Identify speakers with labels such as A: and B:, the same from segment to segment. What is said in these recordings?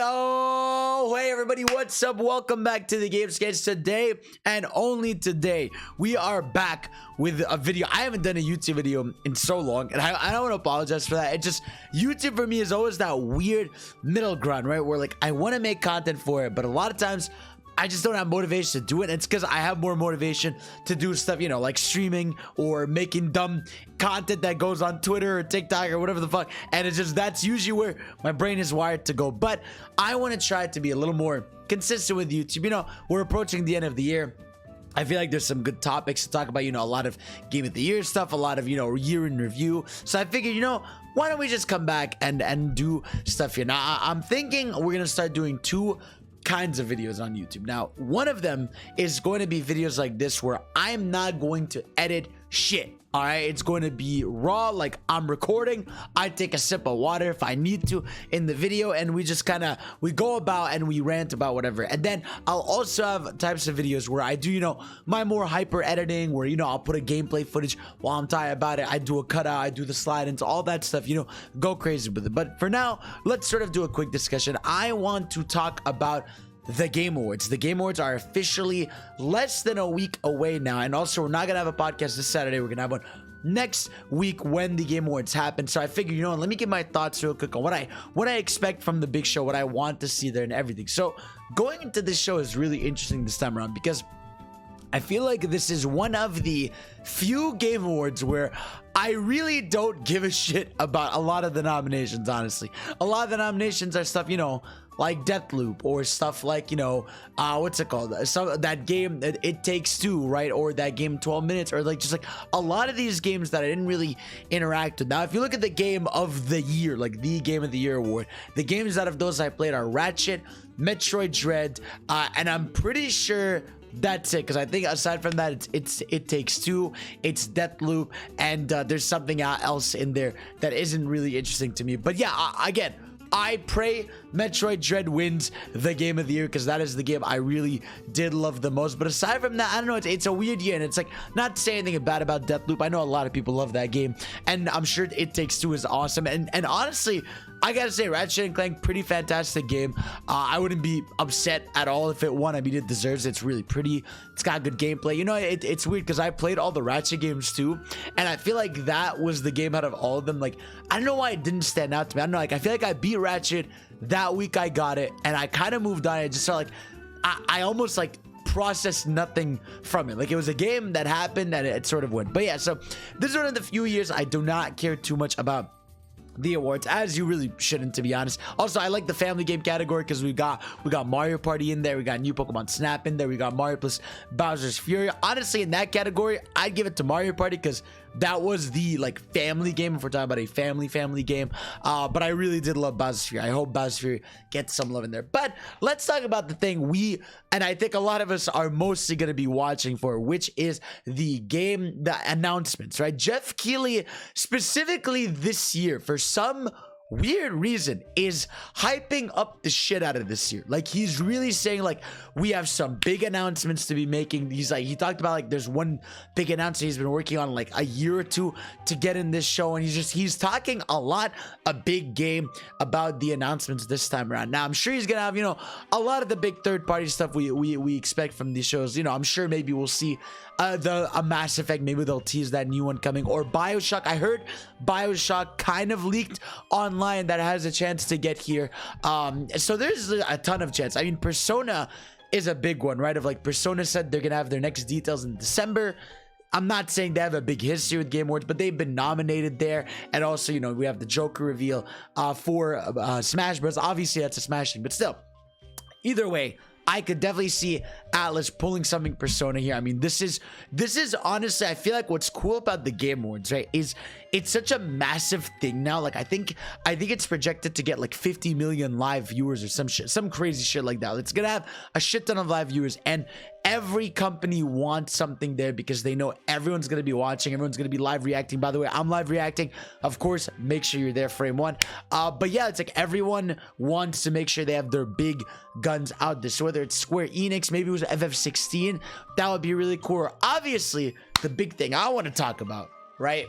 A: Yo, hey everybody, what's up? Welcome back to the Game Sketch. Today and only today we are back with a video. I haven't done a YouTube video in so long, and I don't want to apologize for that. It just, YouTube for me is always that weird middle ground, right, where like I want to make content for it, but a lot of times I just don't have motivation to do it. And it's because I have more motivation to do stuff, you know, like streaming or making dumb content that goes on Twitter or TikTok or whatever the fuck. And it's just, that's usually where my brain is wired to go. But I want to try to be a little more consistent with YouTube. You know, we're approaching the end of the year. I feel like there's some good topics to talk about, you know, a lot of game of the year stuff, a lot of, you know, year in review. So I figured, you know, why don't we just come back and do stuff here. Now, I'm thinking we're going to start doing two kinds of videos on YouTube. Now, one of them is going to be videos like this where I'm not going to edit shit. All right, it's going to be raw, like I'm recording. I take a sip of water if I need to in the video, and we just kind of go about and we rant about whatever. And then I'll also have types of videos where I do, you know, my more hyper editing, where, you know, I'll put a gameplay footage while I'm tired about it. I do a cutout, I do the slide ins, all that stuff, you know, go crazy with it. But for now, let's sort of do a quick discussion. I want to talk about the Game Awards. The Game Awards are officially less than a week away now, and also we're not gonna have a podcast this Saturday. We're gonna have one next week when the Game Awards happen. So I figured, you know, let me give my thoughts real quick on what I expect from the big show, what I want to see there and everything. So going into this show is really interesting this time around because I feel like this is one of the few Game Awards where I really don't give a shit about a lot of the nominations, honestly. A lot of the nominations are stuff, you know, like Deathloop, or stuff like, you know, what's it called? That game, It Takes Two, right? Or that game 12 Minutes, or like just like a lot of these games that I didn't really interact with. Now, if you look at the Game of the Year, like the Game of the Year award, the games out of those I played are Ratchet, Metroid Dread, and I'm pretty sure that's it, because I think aside from that, It Takes Two, it's Deathloop, and there's something else in there that isn't really interesting to me. But yeah, again, I pray Metroid Dread wins the Game of the Year, because that is the game I really did love the most. But aside from that, I don't know, it's a weird year, and it's like, not to say anything bad about Deathloop. I know a lot of people love that game, and I'm sure It Takes Two is awesome. And honestly, I gotta say, Ratchet and Clank, pretty fantastic game. I wouldn't be upset at all if it won. I mean, it deserves it. It's really pretty. It's got good gameplay. You know, it's weird because I played all the Ratchet games too, and I feel like that was the game out of all of them. Like, I don't know why it didn't stand out to me. I don't know. Like, I feel like I beat Ratchet that week. I got it, and I kind of moved on. I just felt like I almost like processed nothing from it. Like, it was a game that happened and it sort of went. But yeah, so this is one of the few years I do not care too much about the awards, as you really shouldn't, to be honest. Also, I like the family game category because we got Mario Party in there, we got new Pokemon Snap in there, we got Mario plus Bowser's Fury. Honestly, in that category, I'd give it to Mario Party because that was the like family game, if we're talking about a family game. But I really did love Bowser's Fury. I hope Bowser's Fury gets some love in there. But let's talk about the thing and I think a lot of us are mostly going to be watching for, which is the announcements, right? Jeff Keighley, specifically this year, for some weird reason, is hyping up the shit out of this year. Like, he's really saying like, we have some big announcements to be making. He talked about like there's one big announcement he's been working on like a year or two to get in this show, and he's talking a big game about the announcements this time around. Now, I'm sure he's gonna have, you know, a lot of the big third-party stuff we expect from these shows. You know, I'm sure maybe we'll see a Mass Effect. Maybe they'll tease that new one coming, or Bioshock. I heard Bioshock kind of leaked online that has a chance to get here. So there's a ton of chance. I mean, Persona is a big one, right? Of like, Persona said they're gonna have their next details in December. I'm not saying they have a big history with Game Awards, but they've been nominated there. And also, you know, we have the Joker reveal for Smash Bros. Obviously, that's a Smash thing, but still, either way, I could definitely see Atlas pulling something Persona here. I mean, this is honestly, I feel like what's cool about the Game Awards, right, is it's such a massive thing now. Like, I think it's projected to get like 50 million live viewers or some crazy shit like that. It's gonna have a shit ton of live viewers, and every company wants something there because they know everyone's gonna be watching, everyone's gonna be live reacting. By the way, I'm live reacting, of course. Make sure you're there, frame one. But yeah, it's like everyone wants to make sure they have their big guns out there. So whether it's Square Enix, maybe it was FF16, that would be really cool. Obviously, the big thing I want to talk about, right?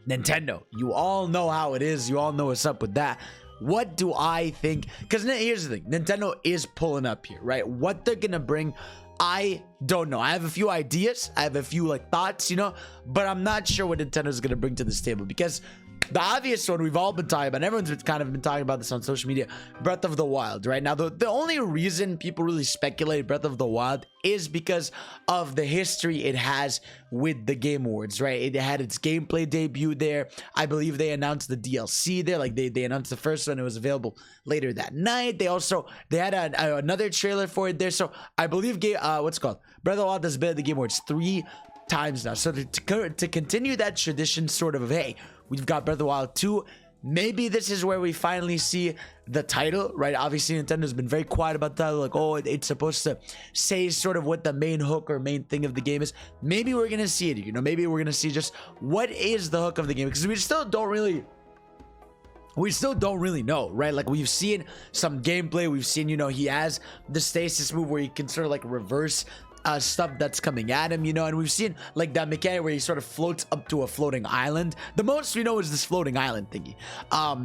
A: Nintendo. You all know how it is. You all know what's up with that. What do I think? Because here's the thing, Nintendo is pulling up here, right? What they're gonna bring, I don't know. I have a few ideas, I have a few like thoughts, you know, but I'm not sure what Nintendo is gonna bring to this table, because the obvious one we've all been talking about, everyone's kind of been talking about this on social media, Breath of the Wild, right? Now, the only reason people really speculate Breath of the Wild is because of the history it has with the Game Awards, right? It had its gameplay debut there. I believe they announced the DLC there. Like, they announced the first one. It was available later that night. They had another trailer for it there. So, I believe, what's it called? Breath of the Wild has been at the Game Awards 3 times now. So, to continue that tradition, sort of, hey, we've got Breath of the Wild 2. Maybe this is where we finally see the title, right? Obviously, Nintendo's been very quiet about the title. Like, oh, it's supposed to say sort of what the main hook or main thing of the game is. Maybe we're going to see it, you know? Maybe we're going to see just what is the hook of the game. Because we still don't really know, right? Like, we've seen some gameplay. We've seen, you know, he has the stasis move where he can sort of like reverse stuff that's coming at him, you know, and we've seen like that mechanic where he sort of floats up to a floating island. The most we know is this floating island thingy,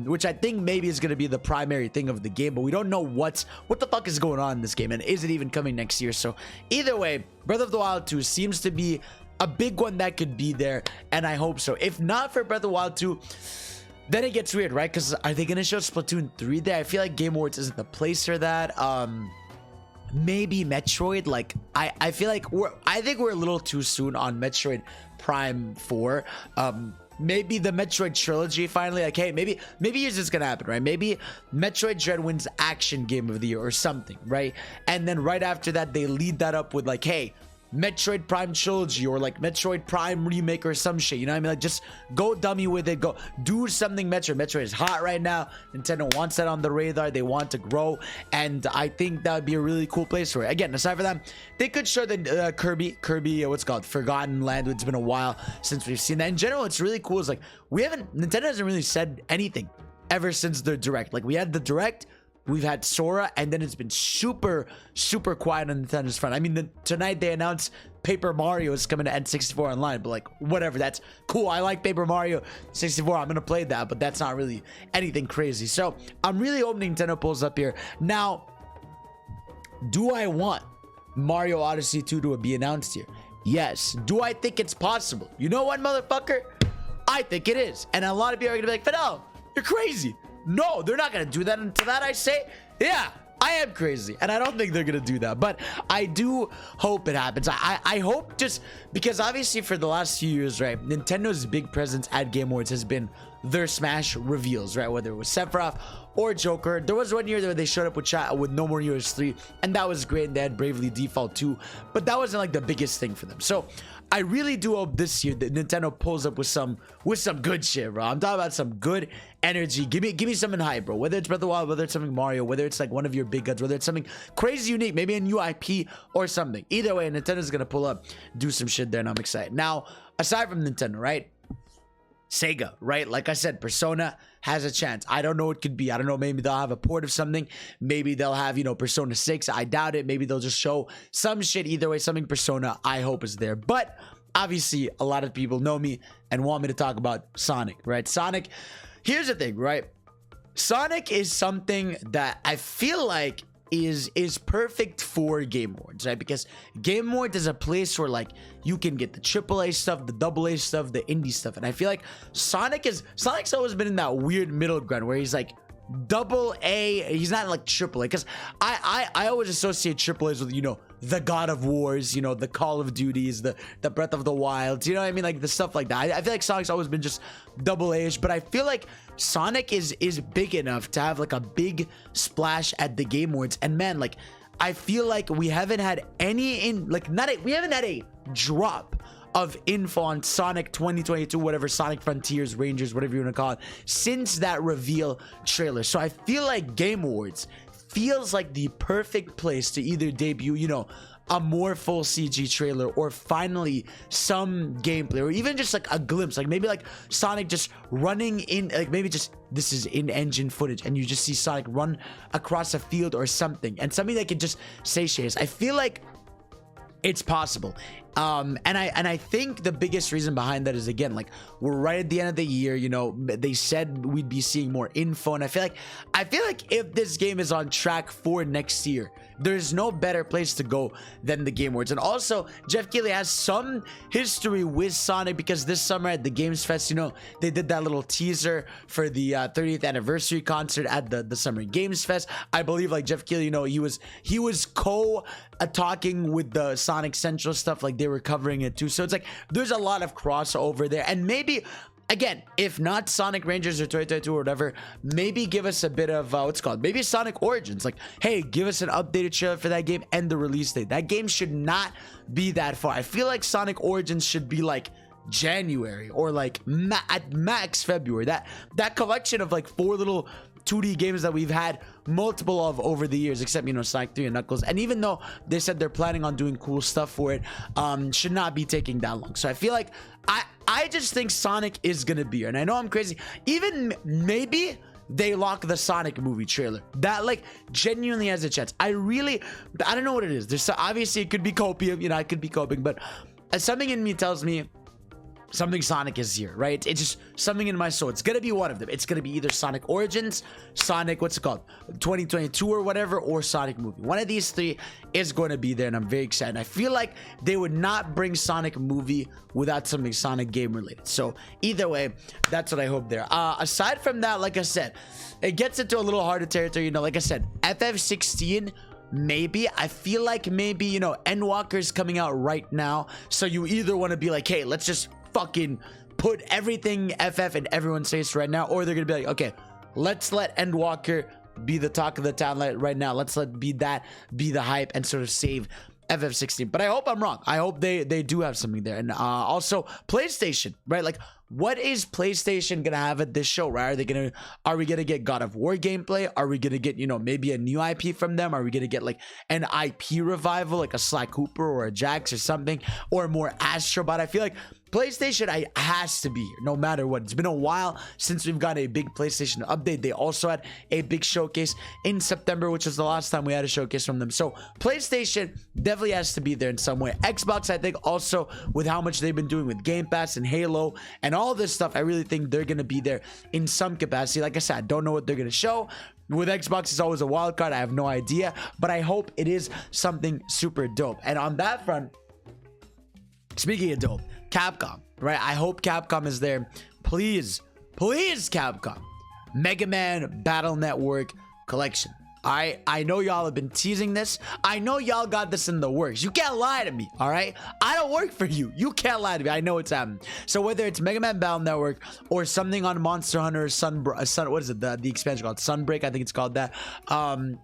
A: which I think maybe is going to be the primary thing of the game, but we don't know what the fuck is going on in this game, and is it even coming next year? So either way, Breath of the Wild 2 seems to be a big one that could be there, and I hope so. If not for Breath of the Wild 2, then it gets weird, right? Because are they going to show Splatoon 3 there? I feel like Game Awards isn't the place for that. Maybe Metroid. Like, I feel like I think we're a little too soon on Metroid Prime 4. Maybe the Metroid trilogy finally, like, hey, maybe here's what's gonna happen, right? Maybe Metroid Dread wins Action Game of the Year or something, right? And then right after that, they lead that up with like, hey, Metroid Prime trilogy or like Metroid Prime remake or some shit, you know what I mean? Like, just go dummy with it, go do something. Metroid is hot right now. Nintendo wants that on the radar. They want to grow, and I think that would be a really cool place for it. Again, aside from that, they could show the Kirby what's it called, Forgotten Land. It's been a while since we've seen that. In general, it's really cool. It's like Nintendo hasn't really said anything ever since the Direct. Like, we had the Direct, we've had Sora, and then it's been super quiet on Nintendo's front. I mean, tonight they announced Paper Mario is coming to N64 Online, but like, whatever, that's cool. I like Paper Mario 64. I'm gonna play that, but that's not really anything crazy. So I'm really hoping Nintendo pulls up here. Now, do I want Mario Odyssey 2 to be announced here? Yes. Do I think it's possible? You know what, motherfucker? I think it is. And a lot of people are gonna be like, Fidel, you're crazy. No, they're not gonna do that. And to that I say, yeah, I am crazy, and I don't think they're gonna do that, but I do hope it happens. I hope, just because obviously for the last few years, right, Nintendo's big presence at Game Awards has been their Smash reveals, right? Whether it was Sephiroth or Joker. There was one year where they showed up with No More Heroes 3, and that was great. They had Bravely Default 2, but that wasn't like the biggest thing for them. So I really do hope this year that Nintendo pulls up with some good shit, bro. I'm talking about some good energy. Give me something hype, bro. Whether it's Breath of the Wild, whether it's something Mario, whether it's like one of your big guns, whether it's something crazy unique, maybe a new IP or something. Either way, Nintendo's gonna pull up, do some shit there, and I'm excited. Now, aside from Nintendo, right? SEGA, right? Like I said, Persona has a chance. I don't know what it could be. I don't know. Maybe they'll have a port of something. Maybe they'll have, you know, Persona 6. I doubt it. Maybe they'll just show some shit. Either way, something Persona I hope is there. But obviously, a lot of people know me and want me to talk about Sonic, right? Sonic, here's the thing, right? Sonic is something that I feel like is perfect for Game Awards, right? Because Game Awards is a place where like you can get the AAA stuff, the AA stuff, the indie stuff, and I feel like Sonic's always been in that weird middle ground where he's like AA. He's not like AAA, because I always associate AAAs with, you know, the God of Wars, you know, the Call of Duties, the Breath of the Wild, you know what I mean? Like the stuff like that. I feel like Sonic's always been just AA-ish, but I feel like Sonic is big enough to have like a big splash at the Game Awards. And man, like I feel like we haven't had any we haven't had a drop of info on Sonic 2022, whatever, Sonic Frontiers, Rangers, whatever you want to call it, since that reveal trailer. So I feel like Game Awards feels like the perfect place to either debut, you know, a more full CG trailer, or finally some gameplay, or even just like a glimpse, like maybe like Sonic just running in, like maybe just this is in-engine footage and you just see Sonic run across a field or something, and something that can just satiate us. I feel like it's possible. And I think the biggest reason behind that is, again, like, we're right at the end of the year. You know, they said we'd be seeing more info, and I feel like if this game is on track for next year, there's no better place to go than the Game Awards. And also, Jeff Keighley has some history with Sonic, because this summer at the Games Fest, you know, they did that little teaser for the 30th anniversary concert at the Summer Games Fest. I believe, like, Jeff Keighley, you know, he was talking with the Sonic Central stuff, like they were covering it too. So it's like there's a lot of crossover there, and maybe, again, if not Sonic Rangers or Toy Toy 2 or whatever, maybe give us a bit of what's called, maybe Sonic Origins. Like, hey, give us an updated trailer for that game and the release date. That game should not be that far. I feel like Sonic Origins should be like January, or like at max February. That collection of like 4 little 2D games that we've had multiple of over the years, except, you know, Sonic 3 and Knuckles, and even though they said they're planning on doing cool stuff for it, should not be taking that long. So I feel like I just think Sonic is gonna be here, and I know I'm crazy. Even maybe they lock the Sonic movie trailer. That, like, genuinely has a chance. I don't know what it is. There's obviously, it could be copium, you know, I could be coping, but something in me tells me something Sonic is here, right? It's just something in my soul. It's gonna be one of them. It's gonna be either Sonic Origins, Sonic, what's it called, 2022 or whatever, or Sonic movie. One of these 3 is going to be there, and I'm very excited. I feel like they would not bring Sonic movie without something Sonic game related. So either way, that's what I hope there. Aside from that, like I said, it gets into a little harder territory. You know, like I said, FF16, maybe. I feel like maybe, you know, Endwalker's coming out right now, so you either want to be like, hey, let's just fucking put everything FF in everyone's face right now, or they're gonna be like, okay, let's let Endwalker be the talk of the town right now. Let's be the hype and sort of save FF16. But I hope I'm wrong. I hope they do have something there. And also PlayStation, right? Like, what is PlayStation gonna have at this show, right? Are we gonna get God of War gameplay? Are we gonna get, you know, maybe a new IP from them? Are we gonna get like an IP revival, like a Sly Cooper or a Jax or something, or more Astrobot? I feel like PlayStation has to be here no matter what. It's been a while since we've got a big PlayStation update. They also had a big showcase in September, which was the last time we had a showcase from them. So PlayStation definitely has to be there in some way. Xbox, I think, also, with how much they've been doing with Game Pass and Halo and all this stuff, I really think they're gonna be there in some capacity. Like I said, I don't know what they're gonna show. With Xbox, it's always a wild card. I have no idea, but I hope it is something super dope. And on that front, speaking of dope, Capcom, right? I hope Capcom is there. Please, please, Capcom. Mega Man Battle Network Collection. I know y'all have been teasing this. I know y'all got this in the works. You can't lie to me, all right? I don't work for you. You can't lie to me. I know it's happening. So whether it's Mega Man Battle Network or something on Monster Hunter, what is it? The expansion called Sunbreak, I think it's called that.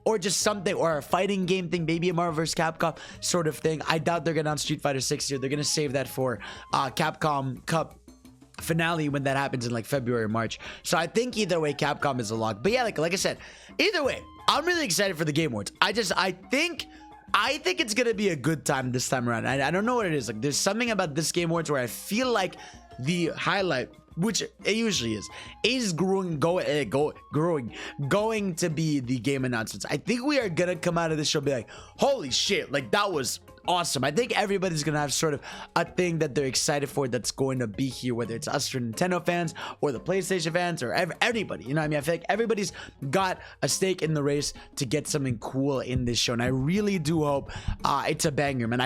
A: Or just something, or a fighting game thing, maybe a Marvel vs. Capcom sort of thing. I doubt they're gonna announce Street Fighter 6 here. They're gonna save that for Capcom Cup finale when that happens in like February or March. So I think either way, Capcom is a lock. But yeah, like I said, either way, I'm really excited for the Game Awards. I think it's gonna be a good time this time around. I don't know what it is. Like, there's something about this Game Awards where I feel like the highlight, which it usually is going to be the game announcements. I think we are gonna come out of this show be like, holy shit, like that was awesome. I think everybody's gonna have sort of a thing that they're excited for that's going to be here, whether it's us for Nintendo fans or the PlayStation fans or everybody, you know what I mean? I feel like everybody's got a stake in the race to get something cool in this show, and I really do hope it's a banger, man.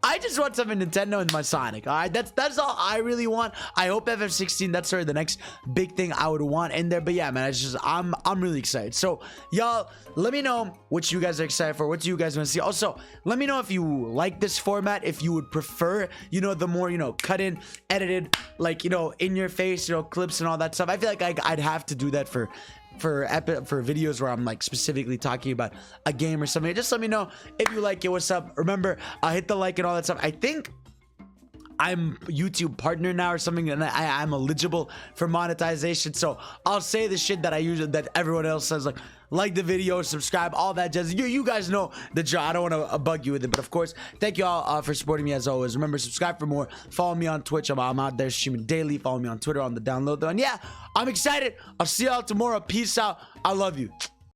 A: I just want something Nintendo and my Sonic. All right, that's all I really want. I hope FF16, that's sort of the next big thing I would want in there. But yeah, man, I'm really excited. So y'all, let me know what you guys are excited for. What do you guys want to see? Also, let me know if you like this format, if you would prefer, you know, the more, you know, cut in, edited, like, you know, in your face, you know, clips and all that stuff. I feel like I'd have to do that for videos where I'm like specifically talking about a game or something. Just let me know if you like it. What's up? Remember, hit the like and all that stuff. I think I'm YouTube partner now or something, and I'm eligible for monetization, so I'll say the shit that that everyone else says, like the video, subscribe, all that jazz. You guys know the job. I don't want to bug you with it, but of course, thank you all for supporting me as always. Remember, subscribe for more. Follow me on Twitch. I'm out there streaming daily. Follow me on Twitter on the download though. And yeah, I'm excited. I'll see y'all tomorrow. Peace out. I love you.